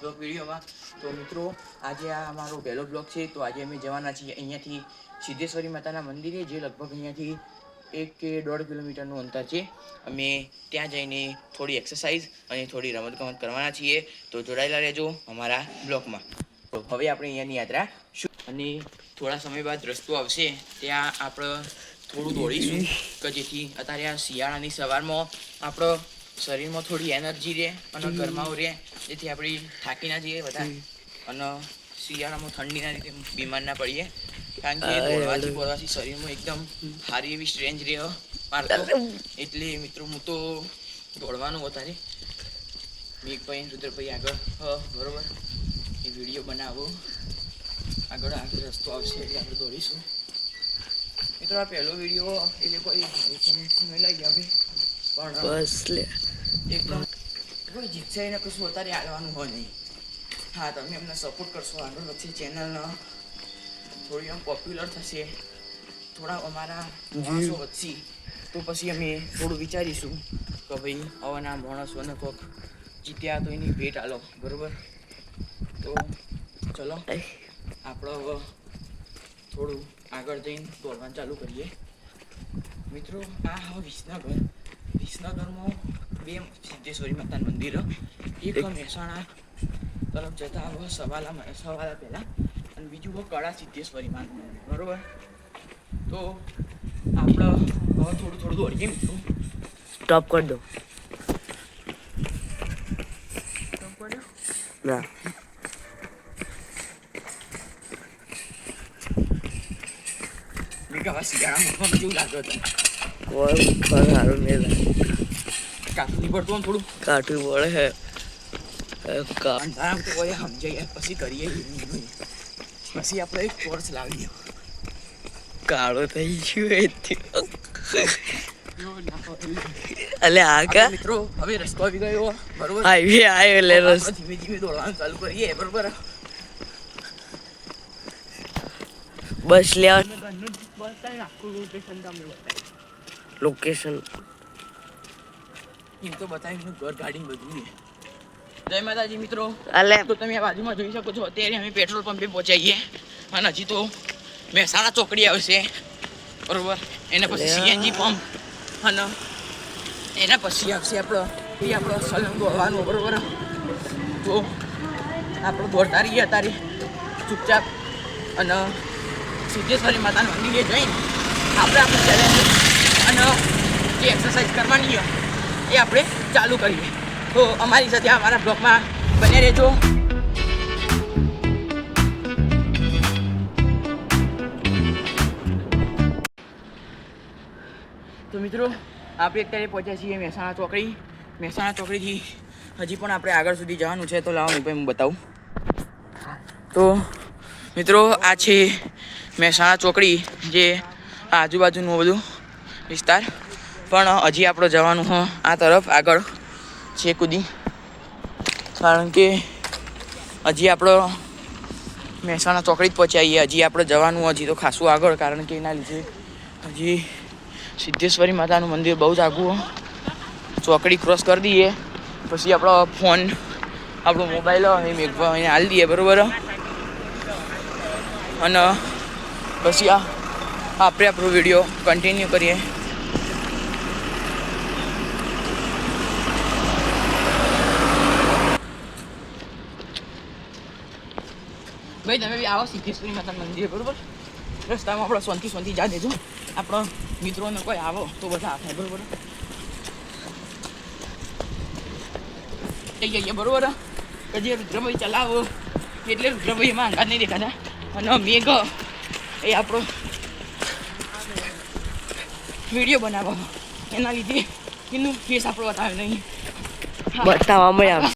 Blog વિડીયોમાં. તો મિત્રો આજે આ અમારો પહેલો બ્લોગ છે. તો આજે અમે જવાના છીએ અહીંયાથી સિદ્ધેશ્વરી માતાના મંદિરે, જે લગભગ અહીંયાથી 1 કે 1.5 કિલોમીટરનું અંતર છે. અમે ત્યાં જઈને થોડી એક્સરસાઇઝ અને થોડી રમતગમત કરવાના છીએ. તો જોડાયેલા રહેજો અમારા બ્લોગમાં. તો હવે આપણે અહીંયાની યાત્રા અને થોડા સમય બાદ રસ્તો આવશે, ત્યાં આપણે થોડું દોડીશું કે જેથી અત્યારે આ શિયાળાની સવારમાં આપણો શરીરમાં થોડી એનર્જી રહે અને ગરમાવો રહે, જેથી આપણે થાકી ના જઈએ બધા અને શિયાળામાં ઠંડીના રીતે બીમાર ના પડીએ. કારણ કે દોડવાથી શરીરમાં એકદમ સારી એવી સ્ટ્રેન્થ રહે મારતો. એટલે મિત્રો હું તો દોડવાનું અત્યારે મેઘભાઈ રુદ્રભાઈ આગળ બરોબર એ વિડીયો બનાવો, આગળ રસ્તો આવશે એટલે આપણે દોડીશું. મિત્રો આ પહેલો વિડીયો એટલે કોઈ લઈ ગયા પણ બસ એકદમ કોઈ જીતશે ને કશું અત્યારે આવવાનું હોય નહીં. હા, તમે અમને સપોર્ટ કરશો, આગળ વધશે ચેનલ થોડી આમ પોપ્યુલર થશે, થોડા અમારા માણસો વધશે, તો પછી અમે થોડું વિચારીશું કે ભાઈ આવાના માણસોને કોઈક જીત્યા તો એની ભેટ આલો, બરાબર. તો ચલો આપણે હવે થોડું આગળ જઈને દોડવાનું ચાલુ કરીએ. મિત્રો આ હવે વિસનગરમાં 2 સિદ્ધેશ્વરી માતાનું મંદિર, એક મહેસાણા તરફ જતા હવે સવાલા પહેલાં, અને બીજું હવે કળા સિદ્ધેશ્વરી માનું મંદિર, બરાબર. તો આપણે હવે થોડું દોડીએ મિત્રો. સ્ટોપ કરી દો. ના શિયાળામાં જેવું લાગ્યો હતો. કોઈ સારું નહીં લાગે. કાઠું પડતું આમ થોડું કાઠું પડે હે. અંધારામાં તો કોઈ સમજાય પછી કરીએ, પછી આપણે એક ટોર્ચ લાવીએ. કાળો થઈ ગયો અલે આ કા મિત્રો હવે રસ્તો આવી ગયો, બરોબર. હાઈવે આવ્યો એટલે ધીમે ધીમે દોડવાનું ચાલુ કરીએ, બરોબર. બસ લેવા લોકેશન એમ તો બતાવ્યું ઘર ગાડી બધું. જય માતાજી મિત્રો. અલે તો તમે આ બાજુમાં જોઈ શકો છો, અત્યારે અમે પેટ્રોલ પંપે પહોંચાઈએ અને હજી તો મહેસાણા ચોકડી આવશે, બરોબર. એના પછી સીએનજી પંપ અને એના પછી આવશે આપણો સલંગ દોડવાનું, બરોબર. તો આપણે દોડતા રહીએ અત્યારે ચૂપચાપ અને સિદ્ધેશ્વરી માતાનું મંદિરે જઈને આપણે ચેલેન્જ અને જે એક્સરસાઇઝ કરવાની હોય એ આપણે ચાલુ કરીએ. તો અમારી સાથે અમારા બ્લોગમાં બન્યા રહેજો. તો મિત્રો આપણે અત્યારે પહોંચ્યા છીએ મહેસાણા ચોકડીથી હજી પણ આપણે આગળ સુધી જવાનું છે. તો લાવો ભાઈ હું બતાવું. તો મિત્રો આ છે મહેસાણા ચોકડી, જે આજુબાજુનું બધું વિસ્તાર. પણ હજી આપણે જવાનું હોય આ તરફ આગળ છે કૂદી, કારણ કે હજી આપણે મહેસાણા ચોકડી જ પહોંચ્યા. હજી આપણે જવાનું હજી તો ખાસું આગળ, કારણ કે એના લીધે હજી સિદ્ધેશ્વરી માતાનું મંદિર બહુ જ આગું. ચોકડી ક્રોસ કરી દઈએ પછી આપણો ફોન, આપણો મોબાઈલ એ મેઘભાઈને હાલી દઈએ, બરાબર. અને પછી આપણે આપણો વિડીયો કન્ટિન્યુ કરીએ. ભાઈ તમે બી આવો સિદ્ધેશ્વરી માતાનું મંદિર, બરાબર. રસ્તામાં આપણે શાંતિ જા દેજો. આપણા મિત્રોને કોઈ આવો તો બધા થાય, બરાબર. થઈ જઈએ, બરાબર. કે જે રુદ્રભાઈ ચલાવો એટલે રુદ્રભાઈ એમાં અંગાત નહીં દેખાતા, અને મેઘ એ આપણો વિડીયો બનાવો એના લીધે એનું ફેસ આપણો બતાવે નહીં, બતાવવામાં આવે.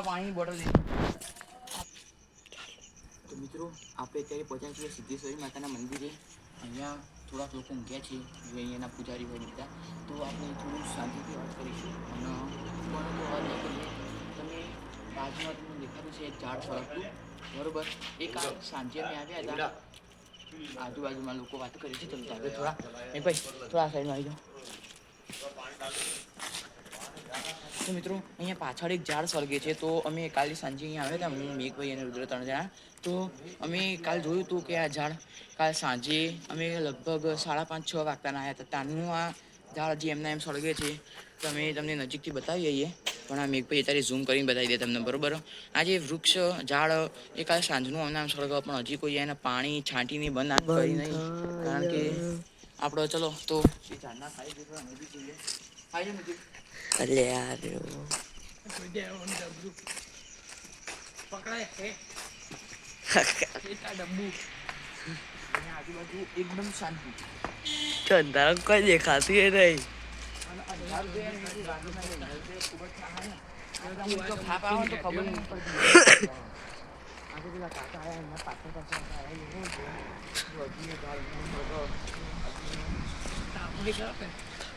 આ પાણીની બોટલ લઈ. તો મિત્રો આપણે અત્યારે પહોંચ્યા છીએ સિદ્ધેશ્વરી માતાના મંદિરે. અહીંયા થોડાક લોકો ઊંઘ્યા છે, જે અહીંયાના પૂજારી હોય બધા. તો આપણે થોડું શાંતિથી વાત કરીશું અને કોનો તો અવાજ નહીં કરીએ. તમે બાજુમાં તમને દેખાતું છે એક ઝાડ સળગતું, બરોબર? એ કાલ સાંજે અમે આવ્યા હતા. આજુબાજુમાં લોકો વાત કરી છે. તમે જાગે થોડા એ ભાઈ થોડા આ સાઈડમાં આવી જાઓ. તો મિત્રો અહીંયા પાછળ એક ઝાડ સળગે છે. તો અમે કાલે સાંજે અહીંયા આવ્યા હતા, હું મેઘભાઈ અને રુદ્ર 3 જણા. તો અમે કાલ જોયું હતું કે આ ઝાડ કાલ સાંજે અમે લગભગ 5:30-6 વાગતાના આવ્યા હતા. ત્યારનું આ ઝાડ હજી એમના એમ સળગે છે. તો અમે તમને નજીકથી બતાવી આવીએ, પણ આ મેઘભાઈ અત્યારે ઝૂમ કરીને બતાવી દે તમને, બરોબર? આ જે વૃક્ષ ઝાડ એ કાલે સાંજનું એમના એમ સળગે, પણ હજી કોઈ એને પાણી છાંટીને બંધ કરી નહીં. કારણ કે આપણો ચલો તો એ ઝાડના ખાઈ જઈએ, અમે બી જઈએ. ખાઈ મિત્રો અલે યાર પકડાય છે ડબ્બુ. આજુબાજુ એકદમ શાંતિ. તો અંધારા કોઈ દેખાતું એ નહીં.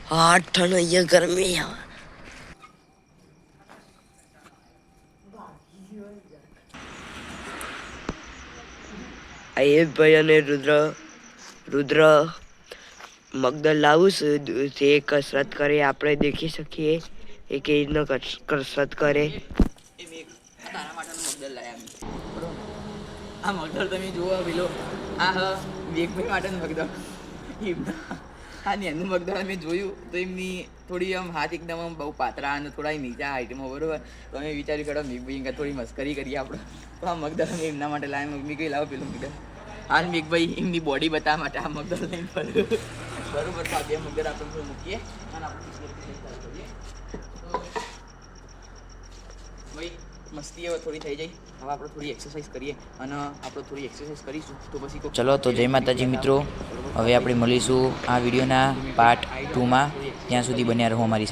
હા ઠંડ અહીંયા ગરમી આવે. આયેશભાઈ અને રુદ્ર મગદળ લાવું છું, તે કસરત કરે આપણે દેખી શકીએ એ કેવી રીતના કસરત કરે. તારા માટેનું મગદળ લાયા અમે, બરોબર? આ મગદળ તમે જુઓ પેલો, આ વેગભાઈ માટેનું મગદળ. હા એનું મગદળ અમે જોયું તો એમની થોડી આમ હાથ એકદમ આમ બહુ પાતળા અને થોડા નીચા હાઈટમાં, બરોબર? તો અમે વિચાર્યું કે મેઘભાઈ થોડી મસ્કરી કરીએ આપણે. તો આ મગદળ અમે એમના માટે લાવ્યા. મમ્મી કઈ લાવો પેલું મગદળ. હાલ મેઘભાઈ એમની બોડી બતાવવા માટે આ મગદળ લઈને ફર્યું, બરોબર? તો આ બે મગદળ આપણે મૂકીએ અને આપણે કરીએ. ભાઈ મસ્તી હવે થોડી થઈ જાય. હવે આપણે થોડી એક્સરસાઇઝ કરીએ અને આપણે થોડી એક્સરસાઇઝ કરીશું તો પછી ચલો તો જય માતાજી મિત્રો, હવે આપણે મળીશું આ વિડીયોના પાર્ટ 2માં. ત્યાં સુધી બન્યા રહો અમારી સાથે.